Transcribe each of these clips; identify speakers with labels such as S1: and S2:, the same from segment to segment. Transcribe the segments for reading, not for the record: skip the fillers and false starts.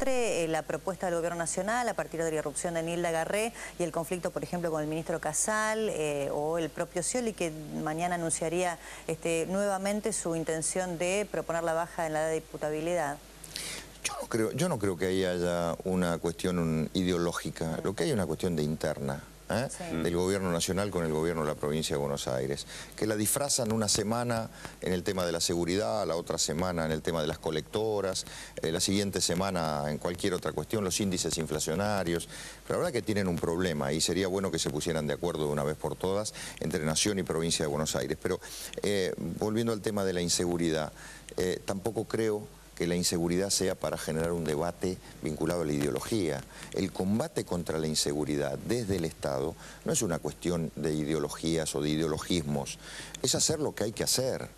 S1: entre la propuesta del Gobierno Nacional a partir de la irrupción de Nilda Garré y el conflicto, por ejemplo, con el ministro Casal o el propio Scioli, que mañana anunciaría nuevamente su intención de proponer la baja en la edad de imputabilidad?
S2: Yo no creo que ahí haya una cuestión ideológica, lo que hay es una cuestión de interna. Del Gobierno Nacional con el Gobierno de la Provincia de Buenos Aires, que la disfrazan una semana en el tema de la seguridad, la otra semana en el tema de las colectoras, la siguiente semana en cualquier otra cuestión, los índices inflacionarios, pero la verdad que tienen un problema y sería bueno que se pusieran de acuerdo de una vez por todas entre Nación y Provincia de Buenos Aires. Pero volviendo al tema de la inseguridad, tampoco creo que la inseguridad sea para generar un debate vinculado a la ideología. El combate contra la inseguridad desde el Estado no es una cuestión de ideologías o de ideologismos, es hacer lo que hay que hacer,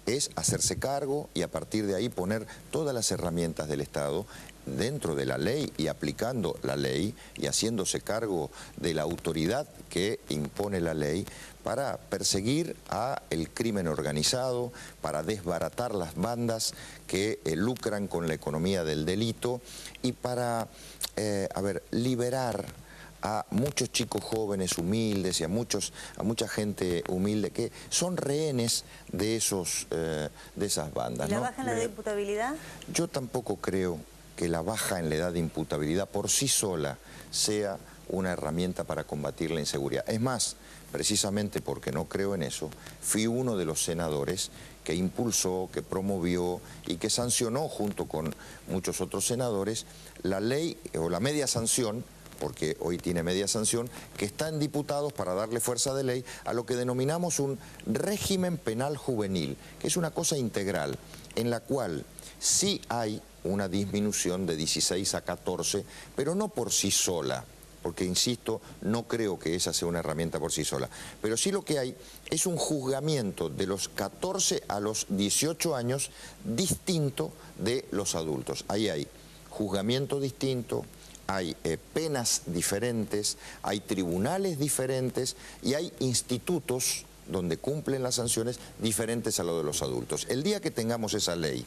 S2: es hacerse cargo y a partir de ahí poner todas las herramientas del Estado dentro de la ley y aplicando la ley y haciéndose cargo de la autoridad que impone la ley para perseguir al crimen organizado, para desbaratar las bandas que lucran con la economía del delito y para, liberar a muchos chicos jóvenes humildes y a mucha gente humilde que son rehenes de esas bandas.
S1: ¿Y la baja en la edad de imputabilidad?
S2: Yo tampoco creo que la baja en la edad de imputabilidad por sí sola sea una herramienta para combatir la inseguridad. Es más, precisamente porque no creo en eso, fui uno de los senadores que impulsó, que promovió y que sancionó junto con muchos otros senadores la ley o la media sanción, porque hoy tiene media sanción, que está en diputados para darle fuerza de ley a lo que denominamos un régimen penal juvenil, que es una cosa integral, en la cual sí hay una disminución de 16 a 14, pero no por sí sola, porque insisto, no creo que esa sea una herramienta por sí sola, pero sí lo que hay es un juzgamiento de los 14 a los 18 años distinto de los adultos. Ahí hay juzgamiento distinto, hay penas diferentes, hay tribunales diferentes y hay institutos donde cumplen las sanciones diferentes a lo de los adultos. El día que tengamos esa ley,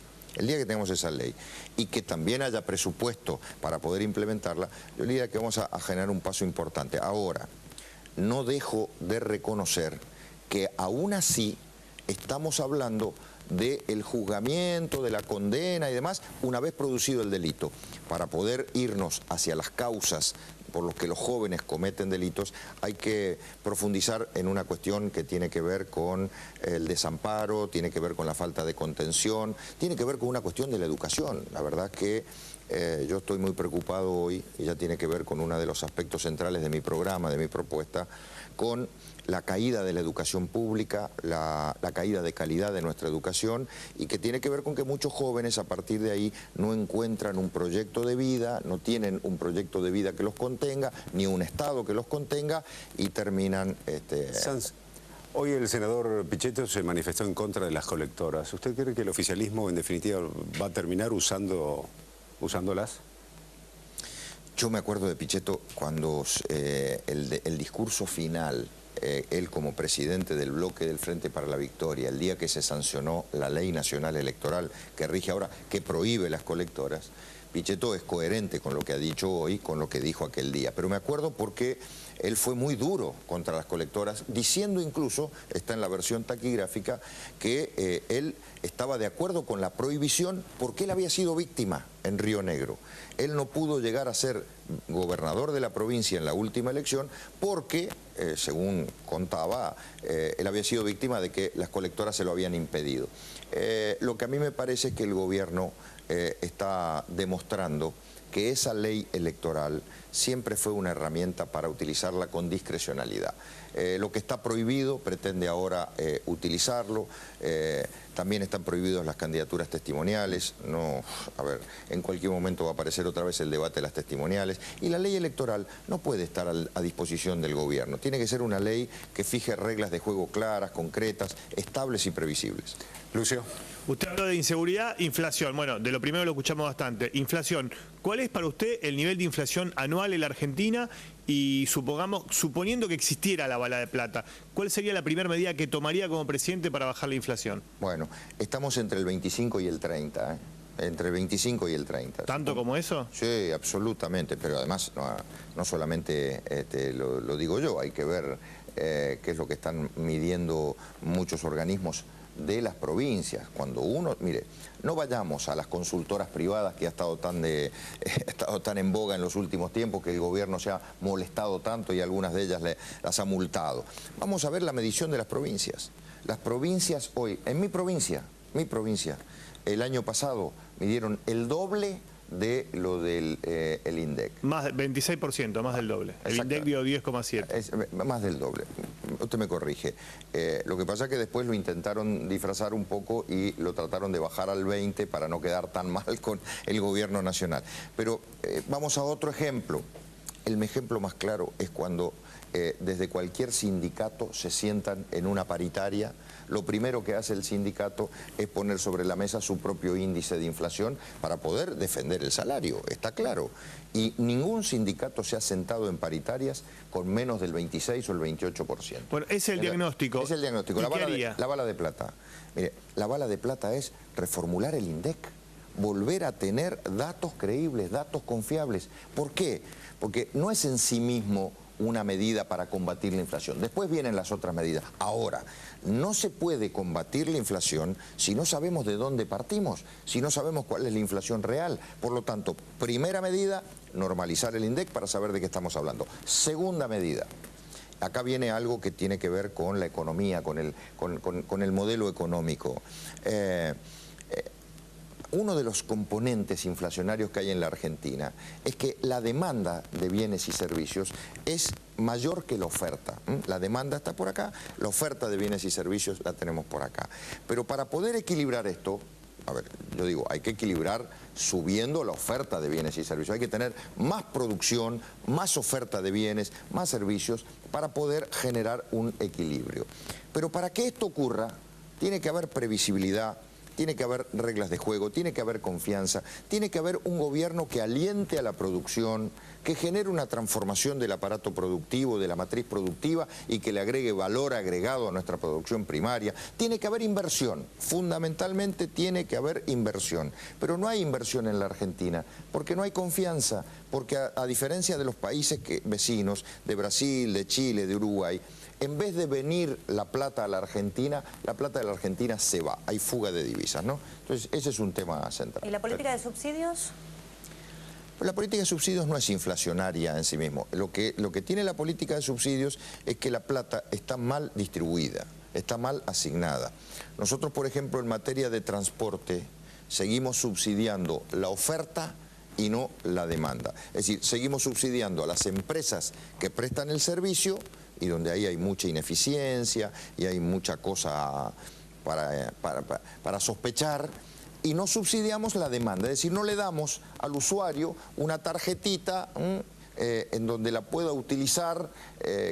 S2: y que también haya presupuesto para poder implementarla, yo diría que vamos a generar un paso importante. Ahora, no dejo de reconocer que aún así estamos hablando del juzgamiento, de la condena y demás, una vez producido el delito. Para poder irnos hacia las causas por los que los jóvenes cometen delitos, hay que profundizar en una cuestión que tiene que ver con el desamparo, tiene que ver con la falta de contención, tiene que ver con una cuestión de la educación. La verdad que yo estoy muy preocupado hoy, y ya tiene que ver con uno de los aspectos centrales de mi programa, de mi propuesta, con la caída de la educación pública, la caída de calidad de nuestra educación y que tiene que ver con que muchos jóvenes a partir de ahí no encuentran un proyecto de vida, no tienen un proyecto de vida que los contenga, ni un Estado que los contenga y terminan...
S3: Sanz, hoy el senador Pichetto se manifestó en contra de las colectoras. ¿Usted cree que el oficialismo en definitiva va a terminar usándolas?
S2: Yo me acuerdo de Pichetto cuando el discurso final, él como presidente del bloque del Frente para la Victoria, el día que se sancionó la ley nacional electoral que rige ahora, que prohíbe las colectoras, Pichetto es coherente con lo que ha dicho hoy, con lo que dijo aquel día. Pero me acuerdo porque él fue muy duro contra las colectoras, diciendo incluso, está en la versión taquigráfica, que él estaba de acuerdo con la prohibición porque él había sido víctima en Río Negro. Él no pudo llegar a ser gobernador de la provincia en la última elección porque, según contaba, él había sido víctima de que las colectoras se lo habían impedido. Lo que a mí me parece es que el gobierno está demostrando que esa ley electoral siempre fue una herramienta para utilizarla con discrecionalidad. Lo que está prohibido pretende ahora utilizarlo. También están prohibidas las candidaturas testimoniales. En cualquier momento va a aparecer otra vez el debate de las testimoniales. Y la ley electoral no puede estar a disposición del gobierno. Tiene que ser una ley que fije reglas de juego claras, concretas, estables y previsibles.
S3: Lucio.
S4: Usted habló de inseguridad, inflación. Bueno, de lo primero lo escuchamos bastante. Inflación. ¿Cuál es para usted el nivel de inflación anual en la Argentina? Y suponiendo que existiera la bala de plata, ¿cuál sería la primera medida que tomaría como presidente para bajar la inflación?
S2: Bueno, estamos entre el 25 y el 30, Entre el 25 y el 30.
S4: ¿Tanto como eso?
S2: Sí, absolutamente, pero además no solamente lo digo yo, hay que ver qué es lo que están midiendo muchos organismos de las provincias. Cuando uno, mire, no vayamos a las consultoras privadas que ha estado tan en boga en los últimos tiempos, que el gobierno se ha molestado tanto y algunas de ellas las ha multado. Vamos a ver la medición de las provincias. Las provincias hoy, en mi provincia, el año pasado midieron el doble de lo del el INDEC.
S4: Más 26%, más del doble. El INDEC dio 10,7.
S2: Más del doble. Usted me corrige. Lo que pasa es que después lo intentaron disfrazar un poco y lo trataron de bajar al 20 para no quedar tan mal con el gobierno nacional. Pero vamos a otro ejemplo. El ejemplo más claro es cuando desde cualquier sindicato se sientan en una paritaria. Lo primero que hace el sindicato es poner sobre la mesa su propio índice de inflación para poder defender el salario, está claro. Y ningún sindicato se ha sentado en paritarias con menos del 26 o el 28%.
S4: Bueno, es el diagnóstico.
S2: Es el diagnóstico.
S4: La
S2: bala de plata. Mire, la bala de plata es reformular el INDEC, volver a tener datos creíbles, datos confiables. ¿Por qué? Porque no es en sí mismo una medida para combatir la inflación. Después vienen las otras medidas. Ahora, no se puede combatir la inflación si no sabemos de dónde partimos, si no sabemos cuál es la inflación real. Por lo tanto, primera medida, normalizar el INDEC para saber de qué estamos hablando. Segunda medida, acá viene algo que tiene que ver con la economía, con el modelo económico. Uno de los componentes inflacionarios que hay en la Argentina es que la demanda de bienes y servicios es mayor que la oferta. La demanda está por acá, la oferta de bienes y servicios la tenemos por acá. Pero para poder equilibrar esto, a ver, yo digo, hay que equilibrar subiendo la oferta de bienes y servicios. Hay que tener más producción, más oferta de bienes, más servicios para poder generar un equilibrio. Pero para que esto ocurra, tiene que haber previsibilidad, tiene que haber reglas de juego, tiene que haber confianza, tiene que haber un gobierno que aliente a la producción, que genere una transformación del aparato productivo, de la matriz productiva y que le agregue valor agregado a nuestra producción primaria. Tiene que haber inversión, fundamentalmente tiene que haber inversión. Pero no hay inversión en la Argentina porque no hay confianza, porque a diferencia de los países vecinos, de Brasil, de Chile, de Uruguay, en vez de venir la plata a la Argentina, la plata de la Argentina se va, hay fuga de divisas, ¿no? Entonces ese es un tema central.
S1: ¿Y la política de subsidios?
S2: La política de subsidios no es inflacionaria en sí mismo. Lo que tiene la política de subsidios es que la plata está mal distribuida, está mal asignada. Nosotros, por ejemplo, en materia de transporte, seguimos subsidiando la oferta y no la demanda. Es decir, seguimos subsidiando a las empresas que prestan el servicio y donde ahí hay mucha ineficiencia y hay mucha cosa para sospechar, y no subsidiamos la demanda, es decir, no le damos al usuario una tarjetita en donde la pueda utilizar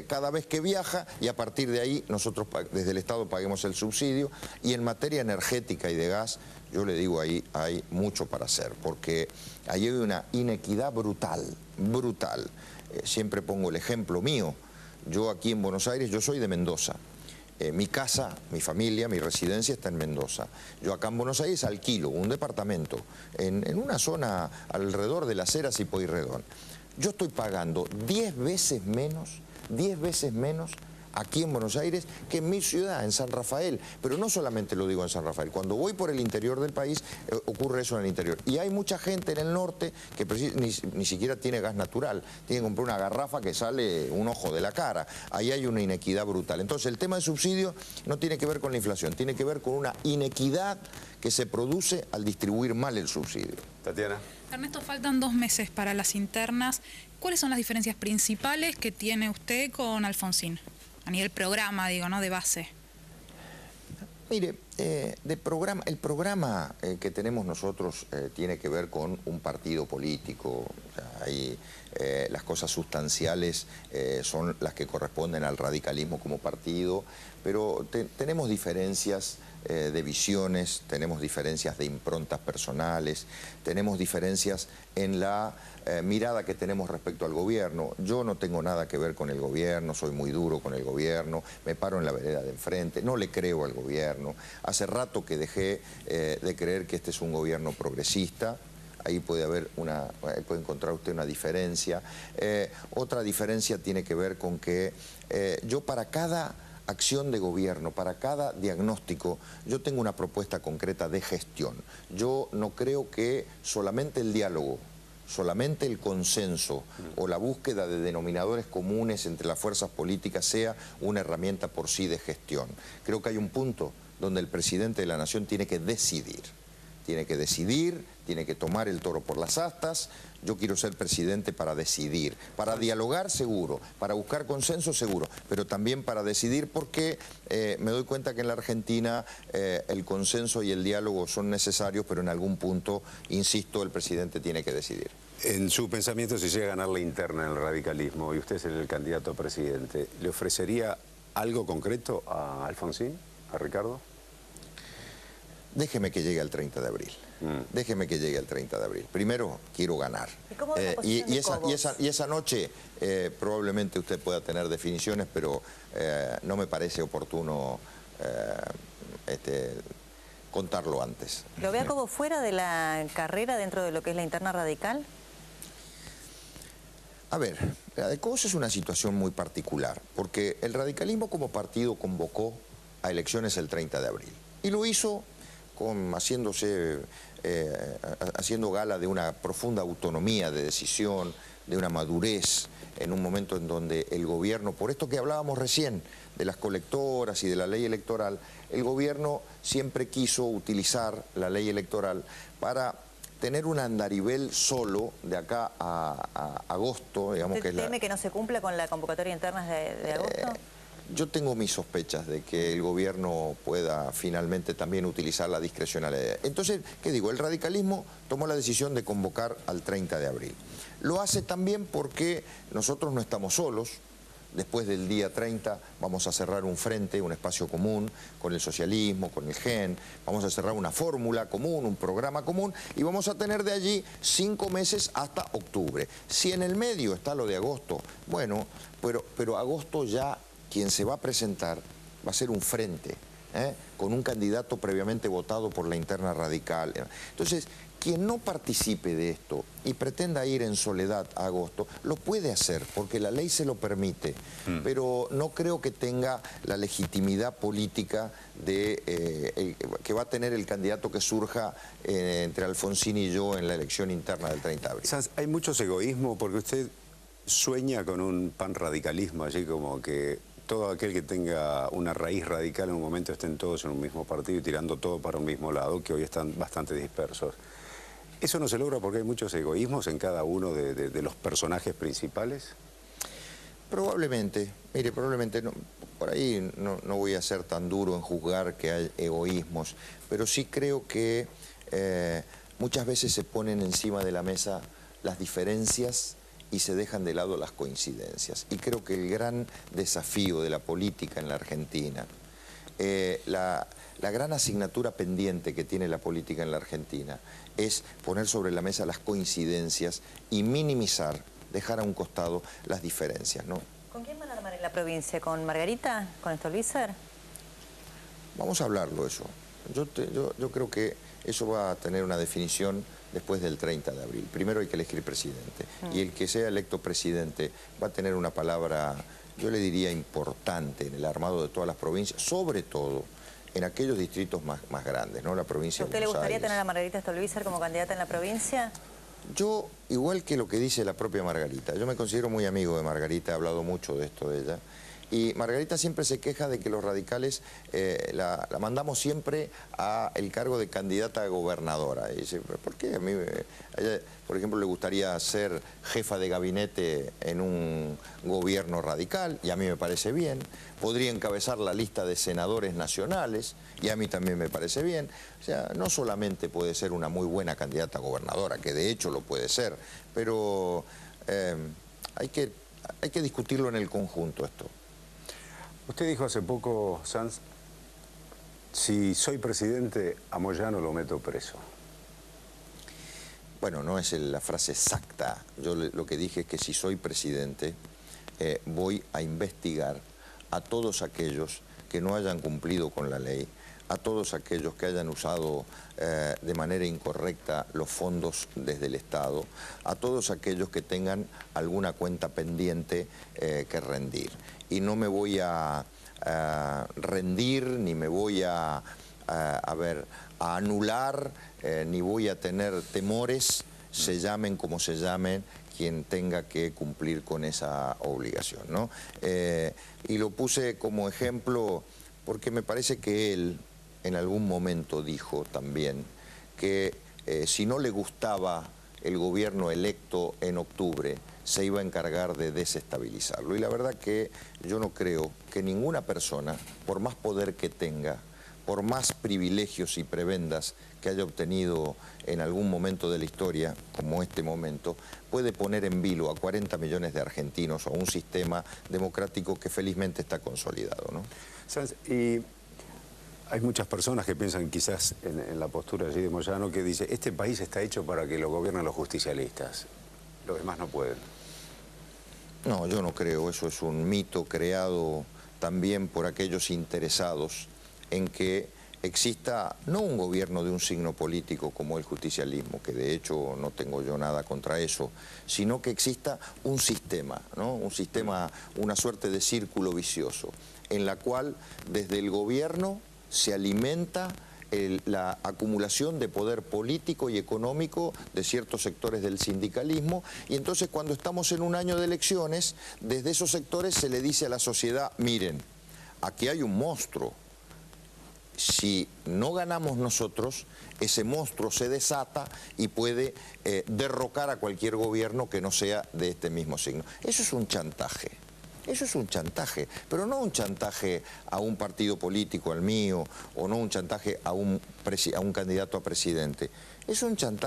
S2: cada vez que viaja y a partir de ahí nosotros desde el Estado paguemos el subsidio. Y en materia energética y de gas, yo le digo, ahí hay mucho para hacer, porque ahí hay una inequidad brutal, brutal. Siempre pongo el ejemplo mío. Yo aquí en Buenos Aires, yo soy de Mendoza. Mi casa, mi familia, mi residencia está en Mendoza. Yo acá en Buenos Aires alquilo un departamento en una zona alrededor de Las Heras y Pueyrredón. Yo estoy pagando 10 veces menos aquí en Buenos Aires que en mi ciudad, en San Rafael. Pero no solamente lo digo en San Rafael, cuando voy por el interior del país ocurre eso en el interior. Y hay mucha gente en el norte que ni siquiera tiene gas natural, tiene que comprar una garrafa que sale un ojo de la cara. Ahí hay una inequidad brutal. Entonces el tema de subsidio no tiene que ver con la inflación, tiene que ver con una inequidad que se produce al distribuir mal el subsidio.
S3: Tatiana.
S5: Ernesto, faltan 2 meses para las internas. ¿Cuáles son las diferencias principales que tiene usted con Alfonsín? A nivel programa, digo, ¿no? De base.
S2: Mire, el programa que tenemos nosotros tiene que ver con un partido político. O sea, ahí las cosas sustanciales son las que corresponden al radicalismo como partido, pero tenemos diferencias de visiones, tenemos diferencias de improntas personales, tenemos diferencias en la mirada que tenemos respecto al gobierno. Yo no tengo nada que ver con el gobierno, soy muy duro con el gobierno, me paro en la vereda de enfrente, no le creo al gobierno. Hace rato que dejé de creer que este es un gobierno progresista. Ahí puede encontrar usted una diferencia. Otra diferencia tiene que ver con que yo para cada acción de gobierno, para cada diagnóstico, yo tengo una propuesta concreta de gestión. Yo no creo que solamente el diálogo, solamente el consenso o la búsqueda de denominadores comunes entre las fuerzas políticas sea una herramienta por sí de gestión. Creo que hay un punto donde el presidente de la Nación tiene que decidir. Tiene que decidir, tiene que tomar el toro por las astas. Yo quiero ser presidente para decidir, para dialogar seguro, para buscar consenso seguro, pero también para decidir porque me doy cuenta que en la Argentina el consenso y el diálogo son necesarios, pero en algún punto, insisto, el presidente tiene que decidir.
S3: En su pensamiento, si llega a ganar la interna en el radicalismo y usted es el candidato a presidente, ¿le ofrecería algo concreto a Alfonsín, a Ricardo?
S2: Déjeme que llegue al 30 de abril. Déjeme que llegue al 30 de abril. Primero, quiero ganar.
S1: ¿Y
S2: esa noche probablemente usted pueda tener definiciones, pero no me parece oportuno contarlo antes.
S1: ¿Lo ve a Cobo fuera de la carrera dentro de lo que es la interna radical?
S2: A ver, la de Cobos es una situación muy particular, porque el radicalismo como partido convocó a elecciones el 30 de abril. Y lo hizo haciendo gala de una profunda autonomía de decisión, de una madurez, en un momento en donde el gobierno, por esto que hablábamos recién, de las colectoras y de la ley electoral, el gobierno siempre quiso utilizar la ley electoral para tener un andarivel solo de acá a agosto, digamos que es
S1: ¿Teme que no se cumpla con la convocatoria interna de agosto?
S2: Yo tengo mis sospechas de que el gobierno pueda finalmente también utilizar la discrecionalidad. Entonces, ¿qué digo? El radicalismo tomó la decisión de convocar al 30 de abril. Lo hace también porque nosotros no estamos solos. Después del día 30 vamos a cerrar un frente, un espacio común con el socialismo, con el GEN. Vamos a cerrar una fórmula común, un programa común y vamos a tener de allí 5 meses hasta octubre. Si en el medio está lo de agosto, bueno, pero agosto ya quien se va a presentar va a ser un frente, con un candidato previamente votado por la interna radical. Entonces, quien no participe de esto y pretenda ir en soledad a agosto, lo puede hacer, porque la ley se lo permite, pero no creo que tenga la legitimidad política que va a tener el candidato que surja entre Alfonsín y yo en la elección interna del 30 de abril.
S3: Hay muchos egoísmos, porque usted sueña con un panradicalismo, allí como que todo aquel que tenga una raíz radical en un momento estén todos en un mismo partido y tirando todo para un mismo lado, que hoy están bastante dispersos. ¿Eso no se logra porque hay muchos egoísmos en cada uno de los personajes principales?
S2: Probablemente, mire, probablemente no, por ahí no voy a ser tan duro en juzgar que hay egoísmos, pero sí creo que muchas veces se ponen encima de la mesa las diferencias y se dejan de lado las coincidencias. Y creo que el gran desafío de la política en la Argentina, la gran asignatura pendiente que tiene la política en la Argentina, es poner sobre la mesa las coincidencias y minimizar, dejar a un costado las diferencias, ¿no?
S1: ¿Con quién van a armar en la provincia? ¿Con Margarita? ¿Con Stolbizer?
S2: Vamos a hablarlo eso. Yo creo que eso va a tener una definición después del 30 de abril. Primero hay que elegir presidente. Y el que sea electo presidente va a tener una palabra, yo le diría, importante en el armado de todas las provincias, sobre todo en aquellos distritos más grandes, ¿no? La provincia de
S1: ¿A usted le
S2: Buenos
S1: gustaría
S2: Aires.
S1: tener a Margarita Stolbizer como candidata en la provincia?
S2: Yo, igual que lo que dice la propia Margarita, yo me considero muy amigo de Margarita, he hablado mucho de esto de ella, y Margarita siempre se queja de que los radicales la mandamos siempre a el cargo de candidata a gobernadora. Y dice, ¿por qué? A ella, por ejemplo, le gustaría ser jefa de gabinete en un gobierno radical, y a mí me parece bien. Podría encabezar la lista de senadores nacionales, y a mí también me parece bien. O sea, no solamente puede ser una muy buena candidata a gobernadora, que de hecho lo puede ser, pero hay que discutirlo en el conjunto esto.
S3: Usted dijo hace poco, Sanz, Si soy presidente, a Moyano lo meto preso.
S2: Bueno, no es la frase exacta. Yo lo que dije es que si soy presidente, voy a investigar a todos aquellos que no hayan cumplido con la ley, a todos aquellos que hayan usado de manera incorrecta los fondos desde el Estado, a todos aquellos que tengan alguna cuenta pendiente que rendir. Y no me voy a rendir, ni me voy a anular, ni voy a tener temores, se llamen como se llamen, quien tenga que cumplir con esa obligación, ¿no? Y lo puse como ejemplo porque me parece que él en algún momento dijo también que si no le gustaba el gobierno electo en octubre, se iba a encargar de desestabilizarlo. Y la verdad que yo no creo que ninguna persona, por más poder que tenga, por más privilegios y prebendas que haya obtenido en algún momento de la historia, como este momento, puede poner en vilo a 40 millones de argentinos o a un sistema democrático que felizmente está consolidado, ¿no?
S3: ¿Sabes? Y hay muchas personas que piensan quizás en la postura allí de Moyano que dice, este país está hecho para que lo gobiernen los justicialistas, los demás no pueden.
S2: No, yo no creo, eso es un mito creado también por aquellos interesados en que exista no un gobierno de un signo político como el justicialismo, que de hecho no tengo yo nada contra eso, sino que exista un sistema, ¿no? Un sistema, una suerte de círculo vicioso, en la cual desde el gobierno se alimenta la acumulación de poder político y económico de ciertos sectores del sindicalismo, y entonces cuando estamos en un año de elecciones, desde esos sectores se le dice a la sociedad, miren, aquí hay un monstruo. Si no ganamos nosotros, ese monstruo se desata y puede derrocar a cualquier gobierno que no sea de este mismo signo. Eso es un chantaje. Eso es un chantaje, pero no un chantaje a un partido político, al mío, o no un chantaje a un candidato a presidente. Es un chantaje